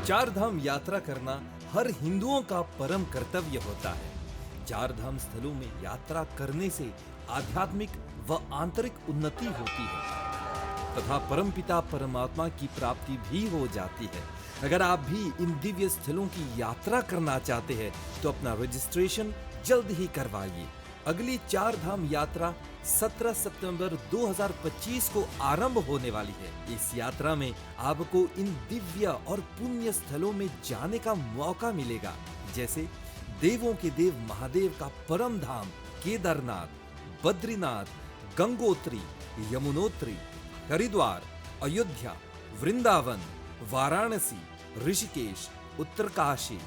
चार धाम यात्रा करना हर हिंदुओं का परम कर्तव्य होता है। चार धाम स्थलों में यात्रा करने से आध्यात्मिक व आंतरिक उन्नति होती है तथा परमपिता परमात्मा की प्राप्ति भी हो जाती है। अगर आप भी इन दिव्य स्थलों की यात्रा करना चाहते हैं तो अपना रजिस्ट्रेशन जल्द ही करवाइए। अगली चार धाम यात्रा 17 सितंबर 2025 को आरंभ होने वाली है। इस यात्रा में आपको इन दिव्य और पुण्य स्थलों में जाने का मौका मिलेगा, जैसे देवों के देव महादेव का परम धाम केदारनाथ, बद्रीनाथ, गंगोत्री, यमुनोत्री, हरिद्वार, अयोध्या, वृंदावन, वाराणसी, ऋषिकेश, उत्तरकाशी।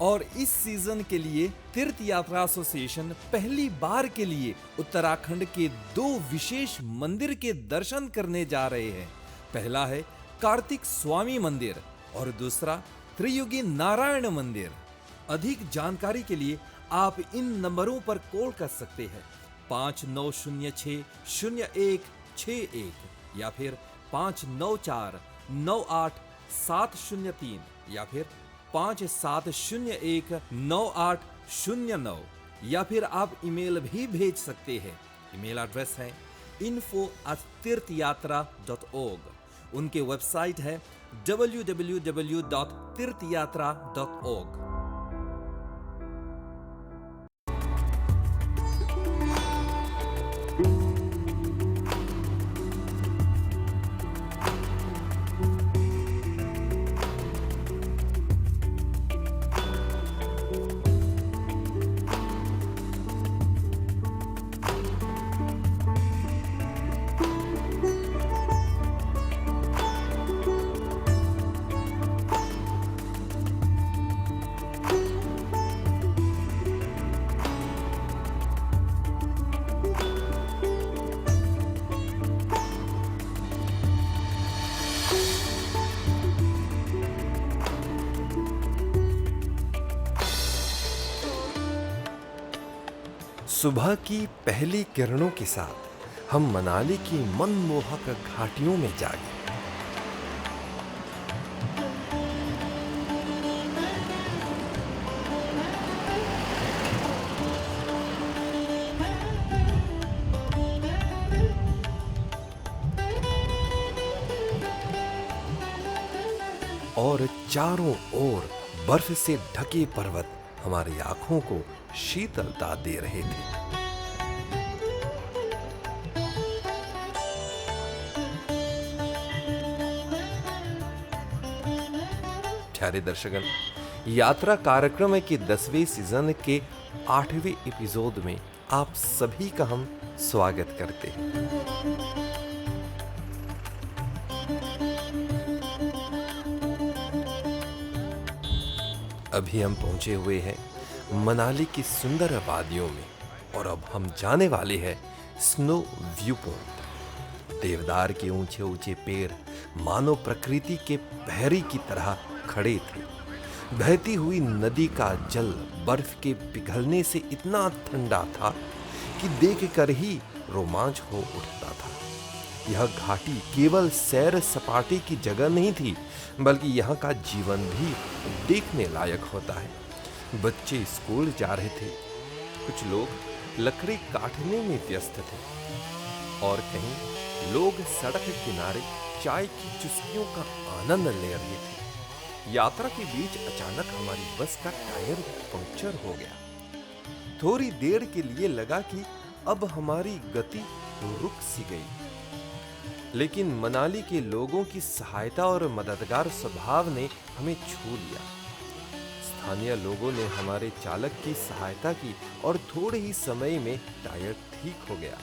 और इस सीजन के लिए तीर्थ यात्रा एसोसिएशन पहली बार के लिए उत्तराखंड के दो विशेष मंदिर के दर्शन करने जा रहे हैं। पहला है कार्तिक स्वामी मंदिर और दूसरा त्रियुगी नारायण मंदिर। अधिक जानकारी के लिए आप इन नंबरों पर कॉल कर सकते हैं 59060161 या फिर 59498703 या फिर 57019809 या फिर आप ईमेल भी भेज सकते हैं। ईमेल एड्रेस है info@tirthyatra.org। उनके वेबसाइट है www.tirthyatra.org। सुबह की पहली किरणों के साथ हम मनाली की मनमोहक घाटियों में जागे। और चारों ओर बर्फ से ढके पर्वत हमारी आंखों को शीतलता दे रहे थे। प्यारे दर्शकगण, यात्रा कार्यक्रम के 10वें सीजन के 8वें एपिसोड में आप सभी का हम स्वागत करते हैं। अभी हम पहुंचे हुए हैं मनाली की सुंदर वादियों में और अब हम जाने वाले हैं स्नो व्यू पॉइंट। देवदार के ऊंचे ऊंचे पेड़ मानो प्रकृति के पहरी की तरह खड़े थे। बहती हुई नदी का जल बर्फ के पिघलने से इतना ठंडा था कि देखकर ही रोमांच हो उठता था। यह घाटी केवल सैर सपाटे की जगह नहीं थी, बल्कि यहाँ का जीवन भी देखने लायक होता है। बच्चे स्कूल जा रहे थे, कुछ लोग लकड़ी काटने में व्यस्त थे और कहीं लोग सड़क किनारे चाय की चुस्कियों का आनंद ले रहे थे। यात्रा के बीच अचानक हमारी बस का टायर पंक्चर हो गया। थोड़ी देर के लिए लगा कि अब हमारी गति रुक सी गई, लेकिन मनाली के लोगों की सहायता और मददगार स्वभाव ने हमें छू लिया। स्थानीय लोगों ने हमारे चालक की सहायता की और थोड़े ही समय में टायर ठीक हो गया।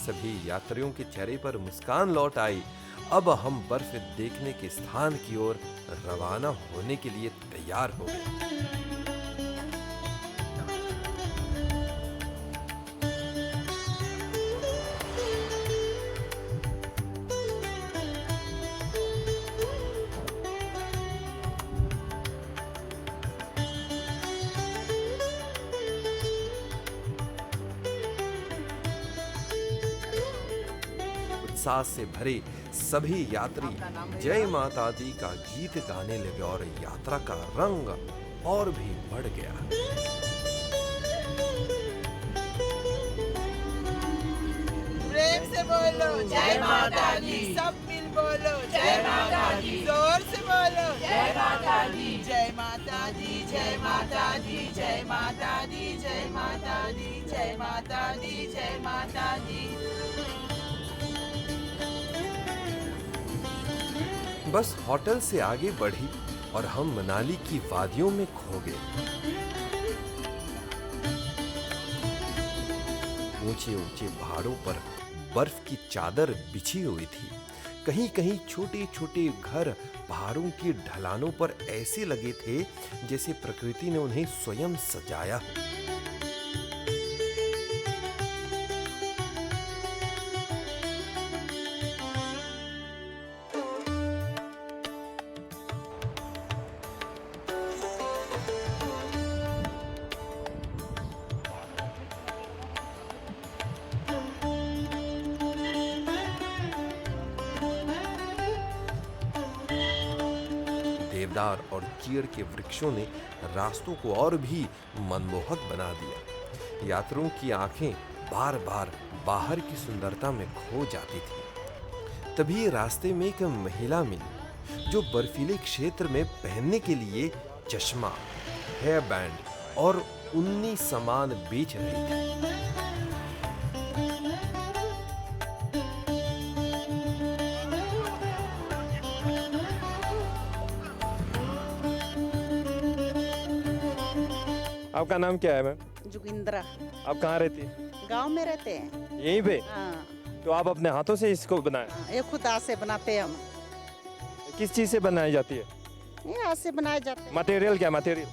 सभी यात्रियों के चेहरे पर मुस्कान लौट आई। अब हम बर्फ देखने के स्थान की ओर रवाना होने के लिए तैयार हो गए। हर्षोल्लास से भरे सभी यात्री जय माता दी का गीत गाने लगे और यात्रा का रंग और भी बढ़ गया। प्रेम से बोलो जय माता दी, सब मिल बोलो जय माता दी, जोर से बोलो जय माता दी, जय माता दी, जय माता दी, जय माता दी, जय माता दी, जय माता दी, जय माता दी। बस होटल से आगे बढ़ी और हम मनाली की वादियों में खो गए। ऊंचे ऊंचे पहाड़ों पर बर्फ की चादर बिछी हुई थी। कहीं कहीं छोटे छोटे घर पहाड़ों की ढलानों पर ऐसे लगे थे जैसे प्रकृति ने उन्हें स्वयं सजाया। देवदार और चीड़ के वृक्षों ने रास्तों को और भी मनमोहक बना दिया। यात्रियों की आंखें बार बार बाहर की सुंदरता में खो जाती थी। तभी रास्ते में एक महिला मिली जो बर्फीले क्षेत्र में पहनने के लिए चश्मा, हेयर बैंड और ऊनी सामान बेच रही थी। आपका नाम क्या है मैम? जोगिंद्रा। आप कहाँ रहती है? गांव में रहते हैं। यहीं पे? हाँ, तो आप अपने हाथों से इसको बनाए? ये खुद हाथ से बनाते हैं हम। किस चीज़ से बनाई जाती है? ये हाथ से बनाए जाते हैं। मटेरियल क्या मटेरियल?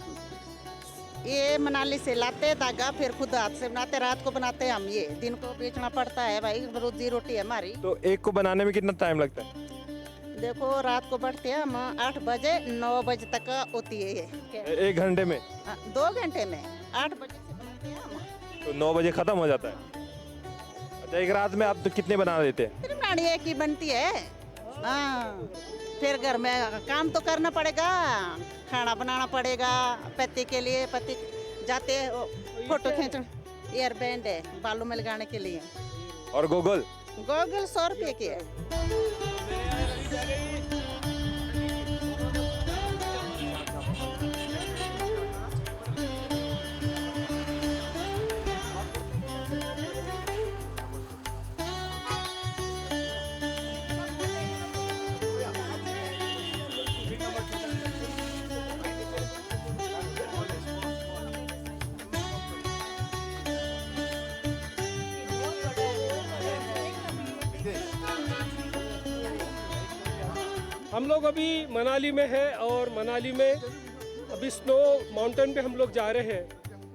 ये मनाली से लाते हैं धागा, फिर खुद हाथ से बनाते, रात को बनाते हैं हम। ये दिन को बेचना पड़ता है भाई, रोजी रोटी है हमारी। तो एक को बनाने में कितना टाइम लगता है? देखो रात को बढ़ते हैं हम 8 बजे 9 बजे तक होती है ये। 1 घंटे में? 2 घंटे में 8 बजे से बनाते हैं हम। तो 9 बजे खत्म हो जाता है। अच्छा, एक रात में आप तो कितने बना देते हैं? फिर बनानी एक ही बनती है। हाँ, फिर घर में काम तो करना पड़ेगा, खाना बनाना पड़ेगा। पति के लिए पति जाते हैं फोटो खींचने। एयर बैंड है बालों में लगाने के लिए। और गोगल? गोगल 100 रुपये की है। हम लोग अभी मनाली में है और मनाली में अभी स्नो माउंटेन पे हम लोग जा रहे हैं।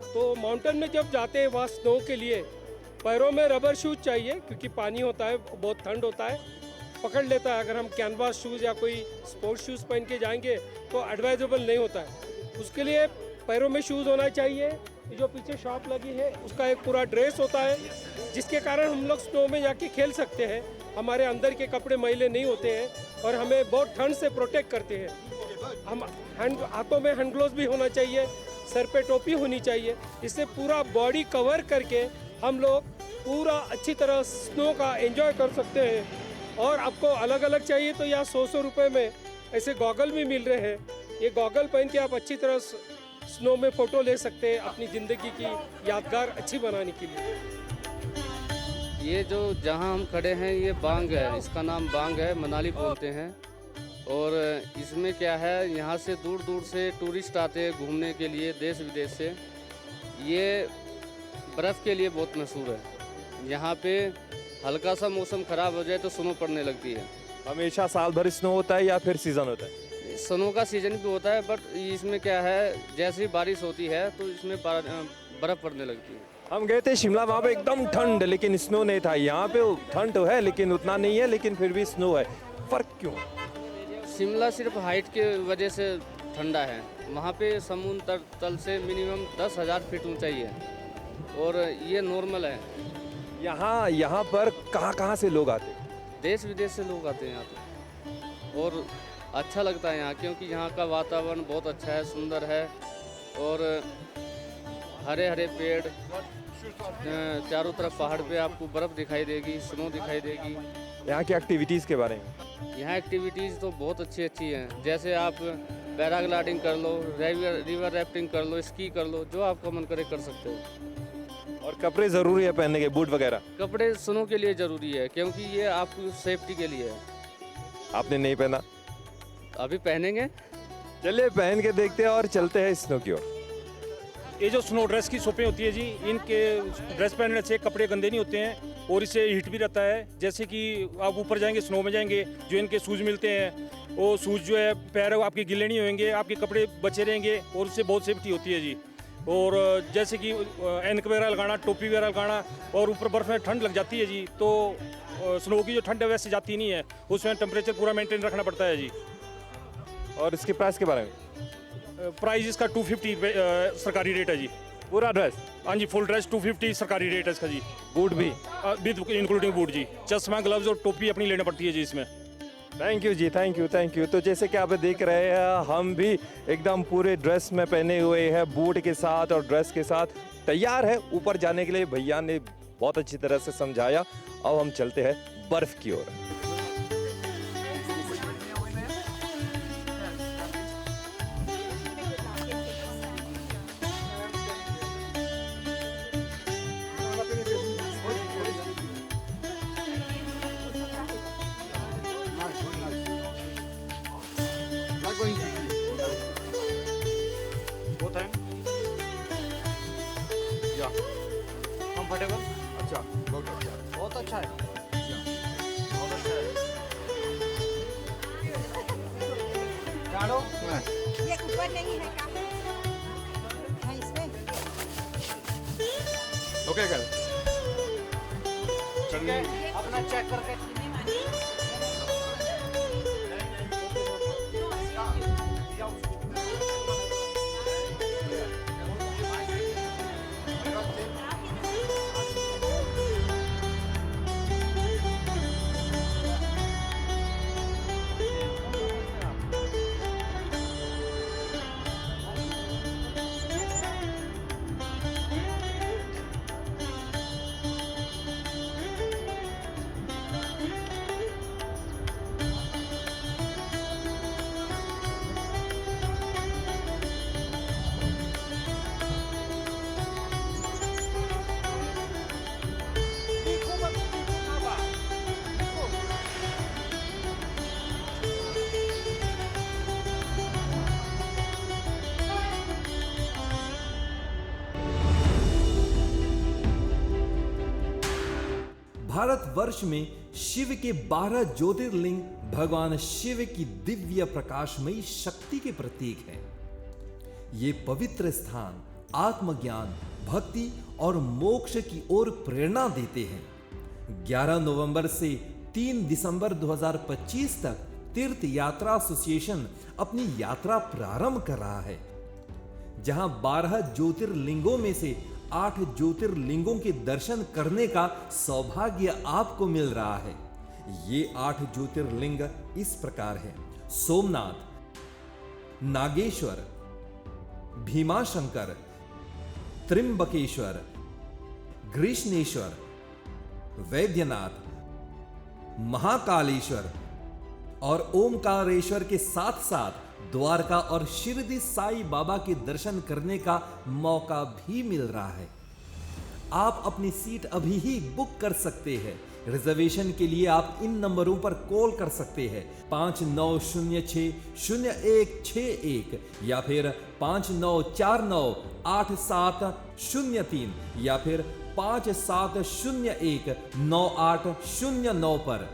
तो माउंटेन में जब जाते हैं वहाँ स्नो के लिए पैरों में रबर शूज चाहिए क्योंकि पानी होता है, बहुत ठंड होता है, पकड़ लेता है। अगर हम कैनवास शूज़ या कोई स्पोर्ट्स शूज़ पहन के जाएंगे तो एडवाइजेबल नहीं होता है। उसके लिए पैरों में शूज़ होना चाहिए। ये जो पीछे शॉप लगी है उसका एक पूरा ड्रेस होता है जिसके कारण हम लोग स्नो में जाके खेल सकते हैं। हमारे अंदर के कपड़े मैले नहीं होते हैं और हमें बहुत ठंड से प्रोटेक्ट करते हैं। हम हाथों में हैंड ग्लोव्स भी होना चाहिए, सर पे टोपी होनी चाहिए। इससे पूरा बॉडी कवर करके हम लोग पूरा अच्छी तरह स्नो का एंजॉय कर सकते हैं। और आपको अलग अलग चाहिए तो यहाँ 100 रुपये में ऐसे गॉगल भी मिल रहे हैं। ये गॉगल पहन के आप अच्छी तरह स्नो में फ़ोटो ले सकते हैं अपनी ज़िंदगी की यादगार अच्छी बनाने के लिए। ये जो जहाँ हम खड़े हैं ये बांग है, इसका नाम बांग है, मनाली बोलते हैं। और इसमें क्या है, यहाँ से दूर दूर से टूरिस्ट आते हैं घूमने के लिए, देश विदेश से। ये बर्फ़ के लिए बहुत मशहूर है। यहाँ पे हल्का सा मौसम ख़राब हो जाए तो स्नो पड़ने लगती है। हमेशा साल भर स्नो होता है या फिर सीज़न होता है? स्नो का सीज़न भी होता है, बट इसमें क्या है, जैसी बारिश होती है तो इसमें बर्फ़ पड़ने लगती है। हम गए थे शिमला, वहाँ पे एकदम ठंड लेकिन स्नो नहीं था। यहाँ पे ठंड तो है लेकिन उतना नहीं है, लेकिन फिर भी स्नो है। फ़र्क क्यों? शिमला सिर्फ हाइट के वजह से ठंडा है। वहाँ पे समुद्र तल से मिनिमम 10,000 फीट ऊंचाई है और ये नॉर्मल है। यहाँ पर कहाँ से लोग आते हैं? देश विदेश से लोग आते हैं यहाँ पे, और अच्छा लगता है यहाँ, क्योंकि यहाँ का वातावरण बहुत अच्छा है, सुंदर है, और हरे हरे पेड़, चारों तरफ पहाड़ पे आपको बर्फ़ दिखाई देगी, स्नो दिखाई देगी। यहाँ की एक्टिविटीज़ के बारे में? यहाँ एक्टिविटीज़ तो बहुत अच्छी अच्छी हैं, जैसे आप पैराग्लाइडिंग कर लो, रिवर राफ्टिंग कर लो, स्की कर लो, जो आपका मन करे कर सकते हो। और कपड़े ज़रूरी है पहनने के, बूट वगैरह? कपड़े स्नो के लिए ज़रूरी है, क्योंकि ये आपकी सेफ्टी के लिए है। आपने नहीं पहना? अभी पहनेंगे। चलिए पहन के देखते हैं और चलते हैं स्नो की ओर। ये जो स्नो ड्रेस की शॉपें होती है जी, इनके ड्रेस पहनने से कपड़े गंदे नहीं होते हैं और इससे हीट भी रहता है। जैसे कि आप ऊपर जाएंगे, स्नो में जाएंगे, जो इनके शूज़ मिलते हैं, वो शूज़ जो है पैर आपके गिले नहीं होंगे, आपके कपड़े बचे रहेंगे और उससे बहुत सेफ्टी होती है जी। और जैसे कि एनक वगैरह लगाना, टोपी वगैरह लगाना, और ऊपर बर्फ़ में ठंड लग जाती है जी, तो स्नो की जो ठंड है वैसे जाती नहीं है, उसमें टेम्परेचर पूरा मेंटेन रखना पड़ता है जी। और इसके प्राइस के बारे में? प्राइस इसका 250 सरकारी रेट है जी। पूरा ड्रेस? हाँ जी, फुल ड्रेस 250 सरकारी रेट है इसका जी। बूट भी? विद इंक्लूडिंग बूट जी। चश्मा, ग्लव्स और टोपी अपनी लेना पड़ती है जी इसमें। थैंक यू जी, थैंक यू, थैंक यू। तो जैसे कि आप देख रहे हैं, हम भी एकदम पूरे ड्रेस में पहने हुए हैं, बूट के साथ और ड्रेस के साथ तैयार है ऊपर जाने के लिए। भैया ने बहुत अच्छी तरह से समझाया। अब हम चलते हैं बर्फ़ की ओर। ये ऊपर नहीं है क्या? हाँ, इसमें ओके कर अपना चेक करके भारतवर्ष में शिव के 12 ज्योतिर्लिंग भगवान शिव की दिव्य प्रकाशमयी शक्ति के प्रतीक हैं। ये पवित्र स्थान आत्मज्ञान, भक्ति और मोक्ष की ओर प्रेरणा देते हैं। 11 नवंबर से 3 दिसंबर 2025 तक तीर्थ यात्रा एसोसिएशन अपनी यात्रा प्रारंभ कर रहा है, जहां 12 ज्योतिर्लिंगों में से 8 ज्योतिर्लिंगों के दर्शन करने का सौभाग्य आपको मिल रहा है। ये 8 ज्योतिर्लिंग इस प्रकार हैं: सोमनाथ, नागेश्वर, भीमाशंकर, त्रिंबकेश्वर, ग्रीष्णेश्वर, वैद्यनाथ, महाकालेश्वर और ओमकारेश्वर के साथ साथ द्वारका और शिरडी साई बाबा के दर्शन करने का मौका भी मिल रहा है। आप अपनी सीट अभी ही बुक कर सकते हैं। रिजर्वेशन के लिए आप इन नंबरों पर कॉल कर सकते हैं: 5906-0161 या फिर 59498703 या फिर 57019809 पर।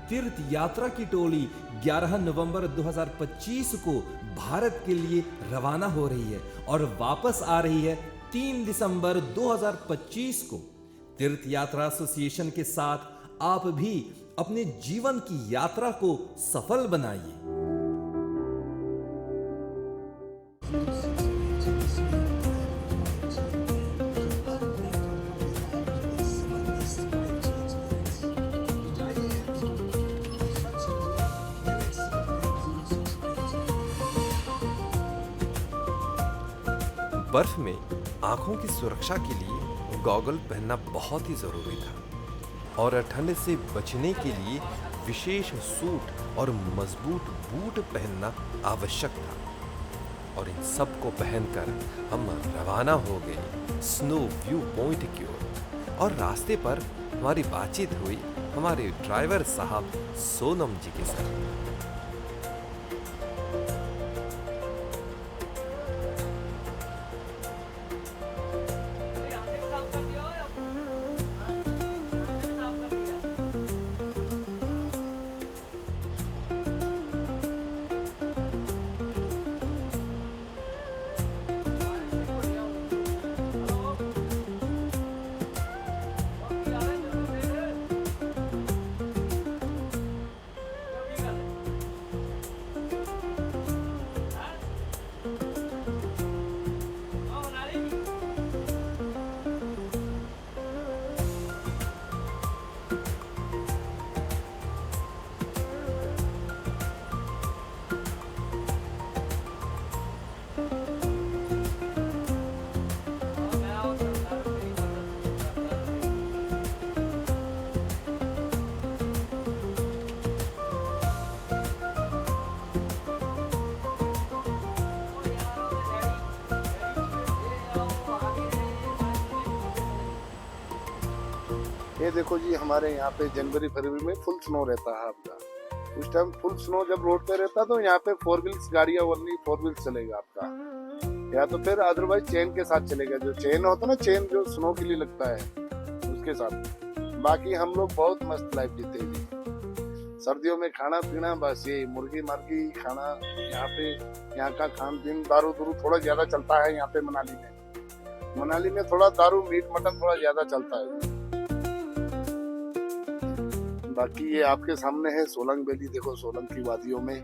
तीर्थ यात्रा की टोली 11 नवंबर 2025 को भारत के लिए रवाना हो रही है और वापस आ रही है 3 दिसंबर 2025 को। तीर्थ यात्रा एसोसिएशन के साथ आप भी अपने जीवन की यात्रा को सफल बनाइए। बर्फ में आंखों की सुरक्षा के लिए गॉगल पहनना बहुत ही जरूरी था और ठंड से बचने के लिए विशेष सूट और मजबूत बूट पहनना आवश्यक था। और इन सब को पहनकर हम रवाना हो गए स्नो व्यू पॉइंट की ओर। और रास्ते पर हमारी बातचीत हुई हमारे ड्राइवर साहब सोनम जी के साथ। ये देखो जी, हमारे यहाँ पे जनवरी फरवरी में फुल स्नो रहता है आपका। उस टाइम फुल स्नो जब रोड पे रहता तो यहाँ पे 4 व्हील्स गाड़ियाँ ओनली 4 व्हील्स चलेगा आपका, या तो फिर अदरवाइज चेन के साथ चलेगा। जो चेन होता है ना, चेन जो स्नो के लिए लगता है उसके साथ। बाकी हम लोग बहुत मस्त लाइफ जीते हैं जी। सर्दियों में खाना पीना बस ये मुर्गी मर्गी खाना, यहाँ का खान पीन दारू दूरू थोड़ा ज्यादा चलता है यहाँ पे मनाली में थोड़ा दारू मीट मटन थोड़ा ज्यादा चलता है। बाकी ये आपके सामने है सोलंग वैली। देखो सोलंग की वादियों में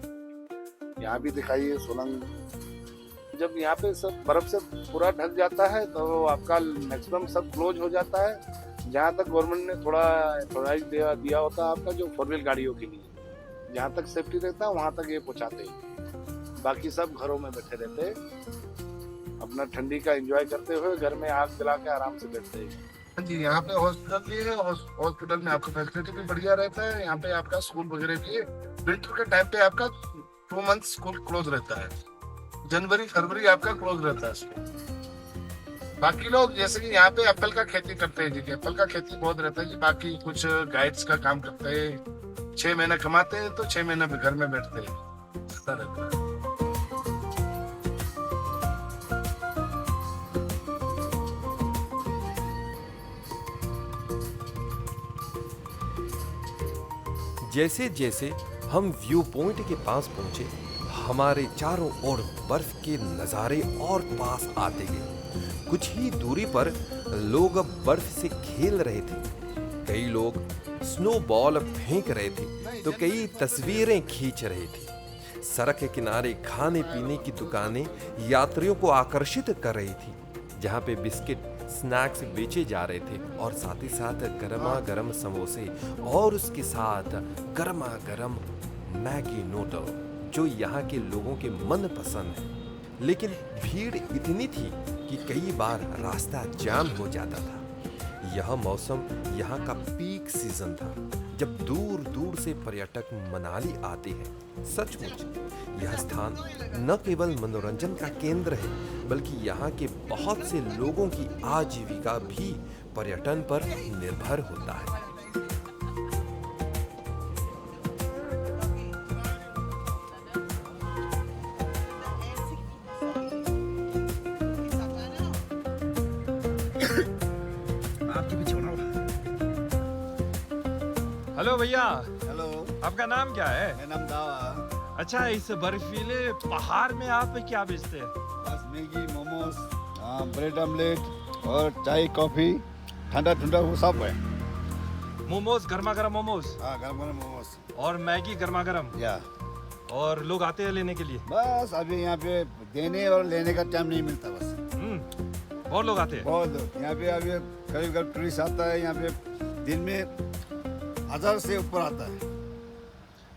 यहाँ भी दिखाई है सोलंग। जब यहाँ पे सब बर्फ से पूरा ढक जाता है तो आपका मैक्सिमम सब क्लोज हो जाता है। जहाँ तक गवर्नमेंट ने थोड़ा एथोराइज दिया होता है आपका, जो 4 व्हील गाड़ियों के लिए जहाँ तक सेफ्टी रहता है वहाँ तक ये पहुँचाते हैं। बाकी सब घरों में बैठे रहते हैं, अपना ठंडी का एंजॉय करते हुए घर में आग जला के आराम से बैठते हैं जी। यहाँ पे हॉस्पिटल भी है, हॉस्पिटल में आपका फैसिलिटी भी बढ़िया रहता है। यहाँ पे आपका स्कूल वगैरह भी है। विंटर के टाइम पे आपका 2 मंथ स्कूल क्लोज रहता है, जनवरी फरवरी आपका क्लोज रहता है स्कूल। बाकी लोग जैसे कि यहाँ पे एप्पल का खेती करते हैं जी, एप्पल का खेती बहुत रहता है जी। बाकी कुछ गाइड्स का काम करते हैं, 6 महीना कमाते हैं तो 6 महीना घर में बैठते हैं, ऐसा रहता है। जैसे जैसे हम व्यू पॉइंट के पास पहुंचे, हमारे चारों ओर बर्फ के नजारे और पास आते गए। कुछ ही दूरी पर लोग अब बर्फ से खेल रहे थे। कई लोग स्नो बॉल फेंक रहे थे तो कई तस्वीरें खींच रहे थे। सड़क के किनारे खाने पीने की दुकानें यात्रियों को आकर्षित कर रही थी, जहां पे बिस्किट स्नैक्स बेचे जा रहे थे और साथ ही साथ गर्मा गर्म समोसे और उसके साथ गर्मा गर्म मैगी नूडल, जो यहाँ के लोगों के मन पसंद है। लेकिन भीड़ इतनी थी कि कई बार रास्ता जाम हो जाता था। यह मौसम यहाँ का पीक सीजन था, जब दूर दूर से पर्यटक मनाली आते हैं। सचमुच यह स्थान न केवल मनोरंजन का केंद्र है, बल्कि यहाँ के बहुत से लोगों की आजीविका भी पर्यटन पर निर्भर होता है। हेलो भैया, हेलो, आपका नाम क्या है? मेरा नाम दावा। अच्छा, इस बर्फीले पहाड़ में आप क्या बेचते हैं? बस मैगी, मोमोज, ब्रेड ऑमलेट और चाय कॉफी, ठंडा ठंडा वो सब है। मोमोज, गर्मा गर्म मोमोज। हाँ, गरम गरम मोमोज और मैगी गर्मा गर्म। या और लोग आते हैं लेने के लिए? बस अभी यहाँ पे देने और लेने का टाइम नहीं मिलता बस। बहुत लोग आते हैं? बहुत लोग यहाँ पे अभी करीब करीब टूरिस्ट आता है। यहाँ पे दिन में 1000 से ऊपर आता है।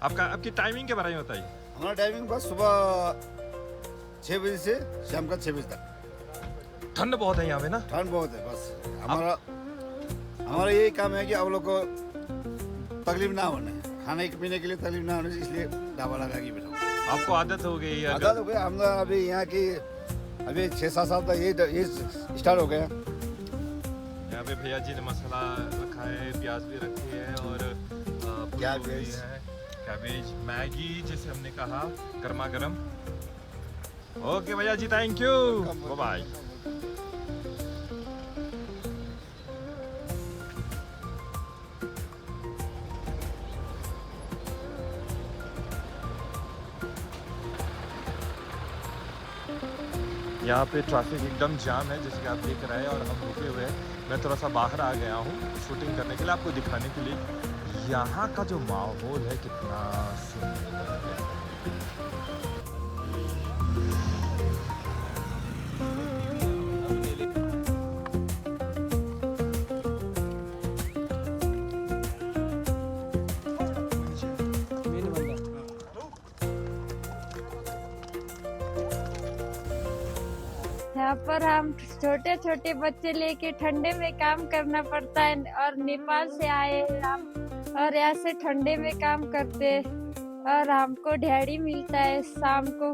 आपकी टाइमिंग के बारे में बताइए। हमारा टाइमिंग बस सुबह 6 बजे से शाम का 6 बजे तक। ठंड बहुत है यहाँ पे ना। ठंड बहुत है, बस हमारा यही काम है कि आप लोग को तकलीफ ना होने, खाने पीने के लिए तकलीफ ना होने, इसलिए ढाबा लगा के बैठा। आपको आदत हो गई है? आदत हो गया। हम लोग अभी यहाँ की अभी 6-7 साल तक ये स्टार्ट हो गया। यहाँ पे भैया जी ने मसाला रखा है, प्याज भी रखी है और कैबेज है, कैबेज, मैगी जैसे हमने कहा, गर्मा गर्म। ओके भैया जी, थैंक यू, बाय बाय। यहाँ पे ट्रैफिक एकदम जाम है जैसे कि आप देख रहे हैं और हम रुके हुए हैं। मैं थोड़ा सा बाहर आ गया हूँ शूटिंग करने के लिए, आपको दिखाने के लिए यहाँ का जो माहौल है कितना सुंदर है। यहाँ पर हम छोटे छोटे बच्चे लेके ठंडे में काम करना पड़ता है और नेपाल से आए हैं हम और यहाँ से ठंडे में काम करते हैं और हमको ढेड़ी मिलता है शाम को।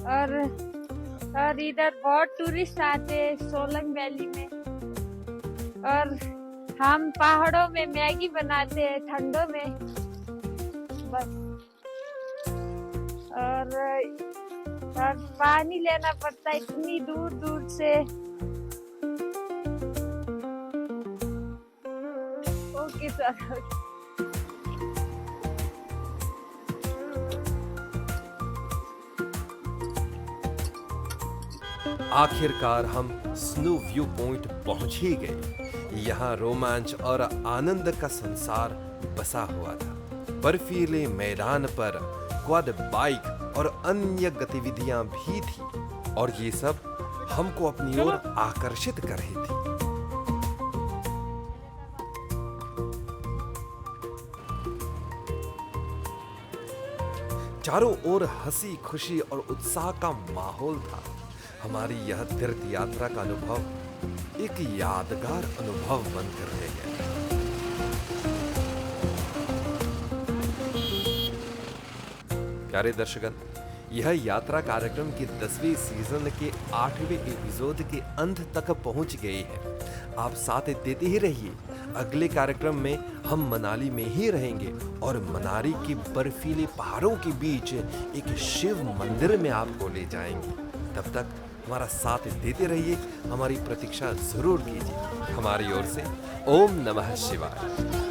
और इधर बहुत टूरिस्ट आते हैं सोलंग वैली में और हम पहाड़ों में मैगी बनाते हैं ठंडों में बस। और पानी लेना पड़ता है इतनी दूर दूर से। Okay sir. आखिरकार हम स्नो व्यू पॉइंट पहुंच ही गए। यहाँ रोमांच और आनंद का संसार बसा हुआ था। बर्फीले मैदान पर क्वाड बाइक और अन्य गतिविधियां भी थी और ये सब हमको अपनी ओर आकर्षित कर रही थी। चारों ओर हंसी खुशी और उत्साह का माहौल था। हमारी यह तीर्थ यात्रा का अनुभव एक यादगार अनुभव बनकर रह गया। प्यारे दर्शकगण, यह यात्रा कार्यक्रम के 10वें सीजन के 8वें एपिसोड के अंत तक पहुंच गई है। आप साथ देते ही रहिए। अगले कार्यक्रम में हम मनाली में ही रहेंगे और मनाली के बर्फीले पहाड़ों के बीच एक शिव मंदिर में आपको ले जाएंगे। तब तक हमारा साथ देते रहिए, हमारी प्रतीक्षा जरूर कीजिए। हमारी ओर से ओम नमः शिवाय।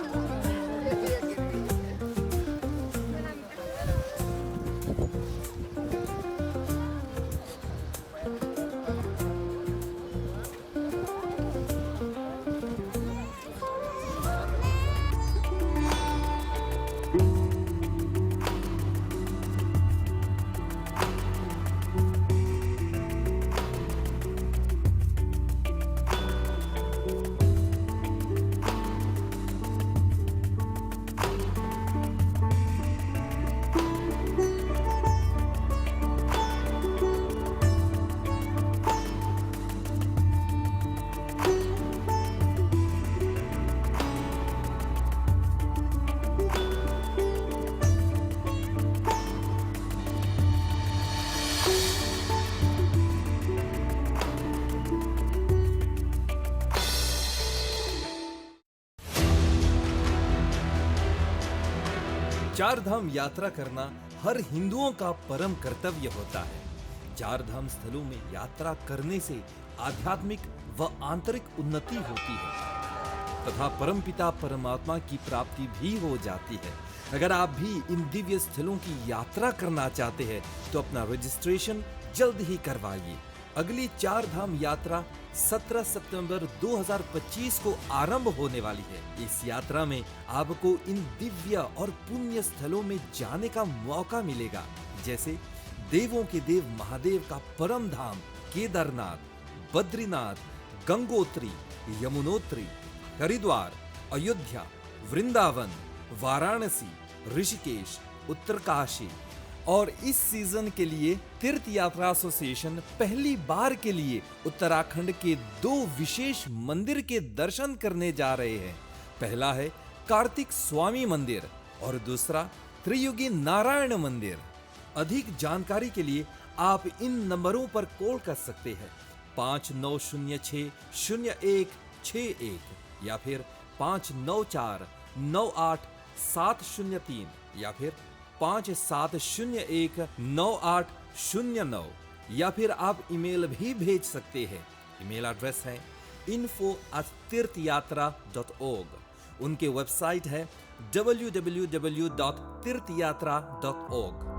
चार धाम यात्रा करना हर हिंदुओं का परम कर्तव्य होता है। चार धाम स्थलों में यात्रा करने से आध्यात्मिक व आंतरिक उन्नति होती है तथा परमपिता परमात्मा की प्राप्ति भी हो जाती है। अगर आप भी इन दिव्य स्थलों की यात्रा करना चाहते हैं तो अपना रजिस्ट्रेशन जल्द ही करवाइए। अगली चार धाम यात्रा 17 सितंबर 2025 को आरंभ होने वाली है। इस यात्रा में आपको इन दिव्य और पुण्य स्थलों में जाने का मौका मिलेगा, जैसे देवों के देव महादेव का परम धाम केदारनाथ, बद्रीनाथ, गंगोत्री, यमुनोत्री, हरिद्वार, अयोध्या, वृंदावन, वाराणसी, ऋषिकेश, उत्तरकाशी, और इस सीजन के लिए तीर्थ यात्रा एसोसिएशन पहली बार के लिए उत्तराखंड के 2 विशेष मंदिर के दर्शन करने जा रहे हैं। पहला है कार्तिक स्वामी मंदिर और दूसरा त्रियुगी नारायण मंदिर। अधिक जानकारी के लिए आप इन नंबरों पर कॉल कर सकते हैं 5906-0161 या फिर 594-98-703 या फिर 5701-9809 या फिर आप ईमेल भी भेज सकते हैं। ईमेल एड्रेस है info@tirthyatra.org। उनके वेबसाइट है www.tirthyatra.org।